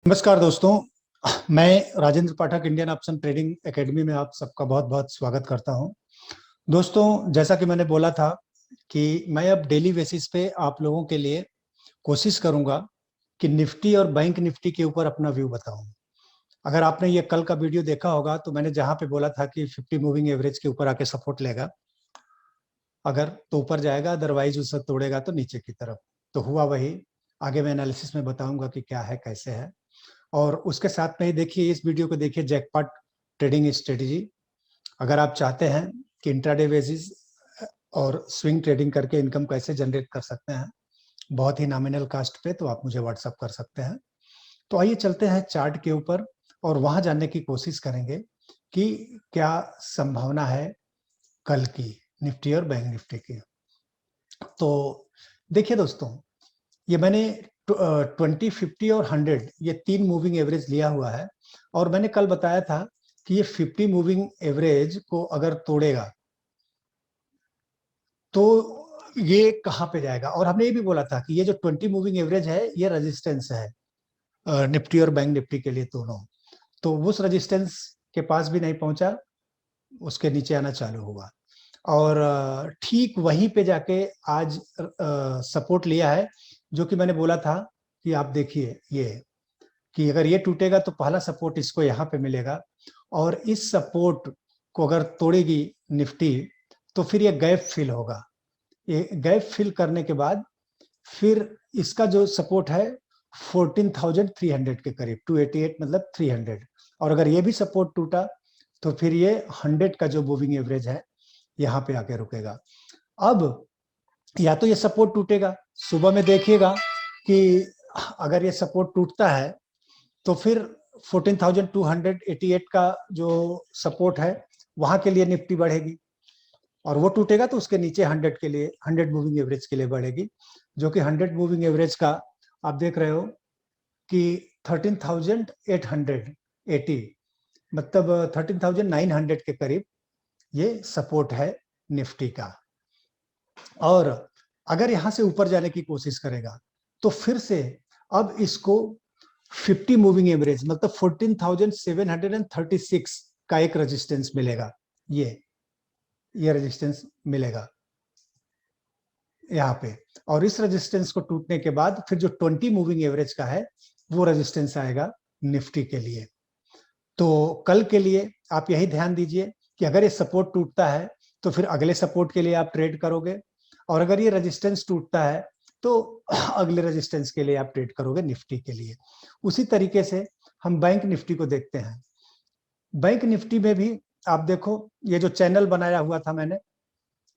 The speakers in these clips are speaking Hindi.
नमस्कार दोस्तों। मैं राजेंद्र पाठक इंडियन ऑप्शन ट्रेडिंग एकेडमी में आप सबका बहुत बहुत स्वागत करता हूं। दोस्तों, जैसा कि मैंने बोला था कि मैं अब डेली बेसिस पे आप लोगों के लिए कोशिश करूंगा कि निफ्टी और बैंक निफ्टी के ऊपर अपना व्यू बताऊं। अगर आपने ये कल का वीडियो देखा होगा तो मैंने जहां पे बोला था कि 50 मूविंग एवरेज के ऊपर आके सपोर्ट लेगा, अगर तो ऊपर जाएगा, अदरवाइज उसे तोड़ेगा तो नीचे की तरफ। तो हुआ वही। आगे मैं एनालिसिस में बताऊंगा कि क्या है कैसे है। और उसके साथ में ही देखिए, इस वीडियो को देखिए, जैकपॉट ट्रेडिंग स्ट्रेटजी। अगर आप चाहते हैं कि इंट्राडे बेसिस और स्विंग ट्रेडिंग करके इनकम कैसे जनरेट कर सकते हैं बहुत ही नॉमिनल कास्ट पे, तो आप मुझे व्हाट्सअप कर सकते हैं। तो आइए चलते हैं चार्ट के ऊपर और वहां जानने की कोशिश करेंगे कि क्या संभावना है कल की निफ्टी और बैंक निफ्टी की। तो देखिए दोस्तों, ये मैंने 20, 50 और 100 ये तीन मूविंग एवरेज लिया हुआ है। और मैंने कल बताया था कि ये 50 मूविंग एवरेज को अगर तोड़ेगा तो ये कहाँ पे जाएगा। और हमने ये भी बोला था कि ये जो 20 मूविंग एवरेज है ये रेजिस्टेंस है निफ्टी और बैंक निफ्टी के लिए दोनों। तो उस रेजिस्टेंस के पास भी नहीं पहुंचा, उसके नीचे आना चालू हुआ। और ठीक वहीं पे जाके आज सपोर्ट लिया है, जो कि मैंने बोला था कि आप देखिए ये, कि अगर ये टूटेगा तो पहला सपोर्ट इसको यहाँ पे मिलेगा। और इस सपोर्ट को अगर तोड़ेगी निफ्टी तो फिर ये गैप फिल होगा। ये गैप फिल करने के बाद फिर इसका जो सपोर्ट है 14,300 के करीब, 288 मतलब 300। और अगर ये भी सपोर्ट टूटा तो फिर ये 100 का जो मूविंग एवरेज है यहाँ पे आके रुकेगा। अब या तो ये सपोर्ट टूटेगा, सुबह में देखिएगा कि अगर ये सपोर्ट टूटता है तो फिर 14,288 का जो सपोर्ट है वहां के लिए निफ्टी बढ़ेगी। और वो टूटेगा तो उसके नीचे 100 के लिए, 100 मूविंग एवरेज के लिए बढ़ेगी, जो कि 100 मूविंग एवरेज का आप देख रहे हो कि 13,880, मतलब 13,900 के करीब ये सपोर्ट है निफ्टी का। और अगर यहां से ऊपर जाने की कोशिश करेगा तो फिर से अब इसको 50 मूविंग एवरेज मतलब 14,736 का एक रेजिस्टेंस मिलेगा। ये रेजिस्टेंस मिलेगा यहाँ पे। और इस रेजिस्टेंस को टूटने के बाद फिर जो 20 मूविंग एवरेज का है वो रेजिस्टेंस आएगा निफ्टी के लिए। तो कल के लिए आप यही ध्यान दीजिए कि अगर ये सपोर्ट टूटता है तो फिर अगले सपोर्ट के लिए आप ट्रेड करोगे, और अगर ये रेजिस्टेंस टूटता है तो अगले रेजिस्टेंस के लिए आप ट्रेड करोगे निफ्टी के लिए। उसी तरीके से हम बैंक निफ्टी को देखते हैं। बैंक निफ्टी में भी आप देखो, ये जो चैनल बनाया हुआ था मैंने,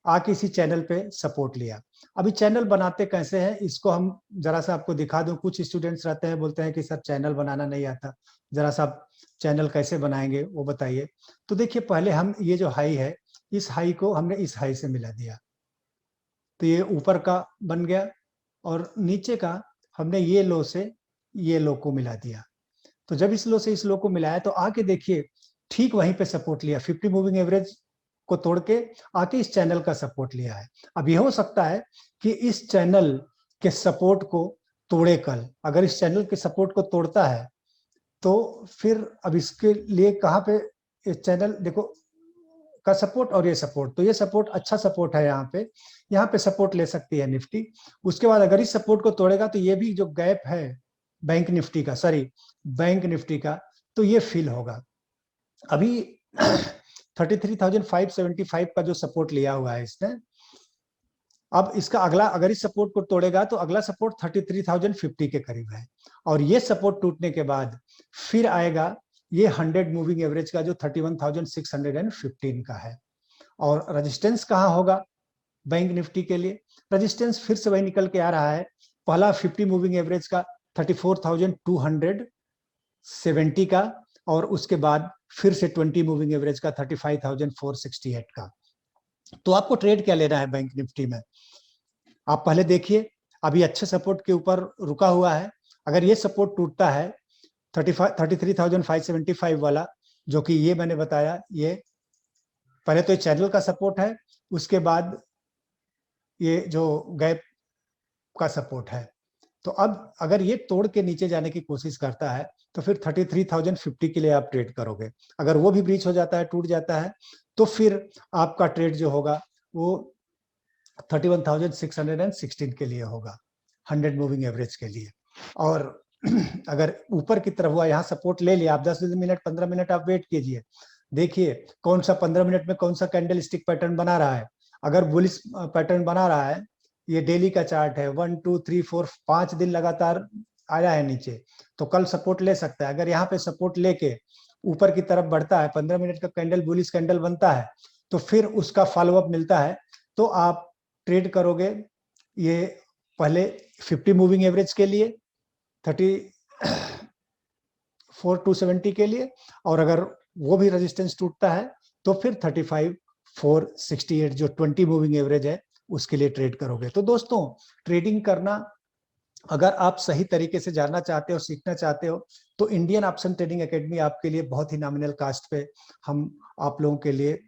आके इसी चैनल पे सपोर्ट लिया। अभी चैनल बनाते कैसे हैं इसको हम जरा सा आपको दिखा दूं। कुछ स्टूडेंट्स रहते हैं बोलते हैं कि सर चैनल बनाना नहीं आता, जरा सा आप चैनल कैसे बनाएंगे वो बताइए। तो देखिए, पहले हम ये जो हाई है इस हाई को हमने इस हाई से मिला दिया, तो ये ऊपर का बन गया। और नीचे का हमने ये लो से ये लो को मिला दिया। तो जब इस लो से इस लो को मिलाया तो आके देखिए ठीक वहीं पे सपोर्ट लिया, 50 मूविंग एवरेज को तोड़ के आके इस चैनल का सपोर्ट लिया है। अब यह हो सकता है कि इस चैनल के सपोर्ट को तोड़े कल। अगर इस चैनल के सपोर्ट को तोड़ता है तो फिर अब इसके लिए कहाँ पे, इस चैनल देखो का सपोर्ट और ये सपोर्ट, तो ये सपोर्ट अच्छा सपोर्ट है, यहाँ पे सपोर्ट ले सकती है निफ्टी। उसके बाद अगर इस सपोर्ट को तोड़ेगा तो ये भी जो गैप है बैंक निफ्टी का, सॉरी बैंक निफ्टी का, तो ये फिल होगा। अभी 33,575 का जो सपोर्ट लिया हुआ है इसने, अब इसका अगला अगर इस सपोर्ट को तोड़ेगा तो अगला सपोर्ट 33,050 के करीब है। और ये सपोर्ट टूटने के बाद फिर आएगा ये 100 मूविंग एवरेज का जो 31,615 का है। और रेजिस्टेंस कहाँ होगा बैंक निफ्टी के लिए? रेजिस्टेंस फिर से वही निकल के आ रहा है, पहला 50 मूविंग एवरेज का 34,270 का, और उसके बाद फिर से 20 मूविंग एवरेज का 35,468 का। तो आपको ट्रेड क्या लेना है बैंक निफ्टी में? आप पहले देखिए, अभी अच्छे सपोर्ट के ऊपर रुका हुआ है। अगर ये सपोर्ट टूटता है 33,575 वाला, जो कि ये मैंने बताया, ये पहले तो ये चैनल का सपोर्ट है, उसके बाद ये जो गैप का सपोर्ट है, तो अब अगर ये तोड़ के नीचे जाने की कोशिश करता है तो फिर 33,050 के लिए आप ट्रेड करोगे। अगर वो भी ब्रीच हो जाता है, टूट जाता है, तो फिर आपका ट्रेड जो होगा वो 31,616 के लिए होगा, 100 मूविंग एवरेज के लिए। और अगर ऊपर की तरफ हुआ, यहाँ सपोर्ट ले लिया, आप 10 मिनट 15 मिनट आप वेट कीजिए, देखिए कौन सा 15 मिनट में कौन सा कैंडल स्टिक पैटर्न बना रहा है। अगर बुलिश पैटर्न बना रहा है, ये डेली का चार्ट है, 1 2 3 4 5 दिन लगातार आया है नीचे, तो कल सपोर्ट ले सकता है। अगर यहाँ पे सपोर्ट लेके ऊपर की तरफ बढ़ता है, 15 मिनट का कैंडल बुलिश कैंडल बनता है, तो फिर उसका फॉलोअप मिलता है, तो आप ट्रेड करोगे ये पहले 50 मूविंग एवरेज के लिए, 34,270 के लिए, और अगर वो भी रेजिस्टेंस टूटता है तो फिर 35,468 जो 20 मूविंग एवरेज है उसके लिए ट्रेड करोगे। तो दोस्तों, ट्रेडिंग करना अगर आप सही तरीके से जानना चाहते हो, सीखना चाहते हो, तो इंडियन ऑप्शन ट्रेडिंग एकेडमी आपके लिए बहुत ही नॉमिनल कास्ट पे हम आप लोगों के लिए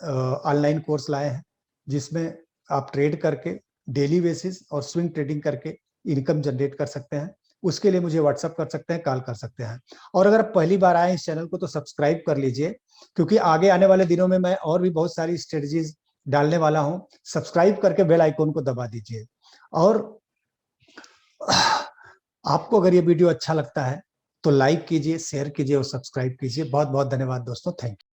ऑनलाइन कोर्स लाए हैं, जिसमें आप ट्रेड करके डेली बेसिस और स्विंग ट्रेडिंग करके इनकम जनरेट कर सकते हैं। उसके लिए मुझे व्हाट्सअप कर सकते हैं, कॉल कर सकते हैं। और अगर आप पहली बार आए इस चैनल को तो सब्सक्राइब कर लीजिए, क्योंकि आगे आने वाले दिनों में मैं और भी बहुत सारी स्ट्रेटजीज डालने वाला हूं। सब्सक्राइब करके बेल आइकन को दबा दीजिए। और आपको अगर ये वीडियो अच्छा लगता है तो लाइक कीजिए, शेयर कीजिए और सब्सक्राइब कीजिए। बहुत बहुत धन्यवाद दोस्तों, थैंक यू।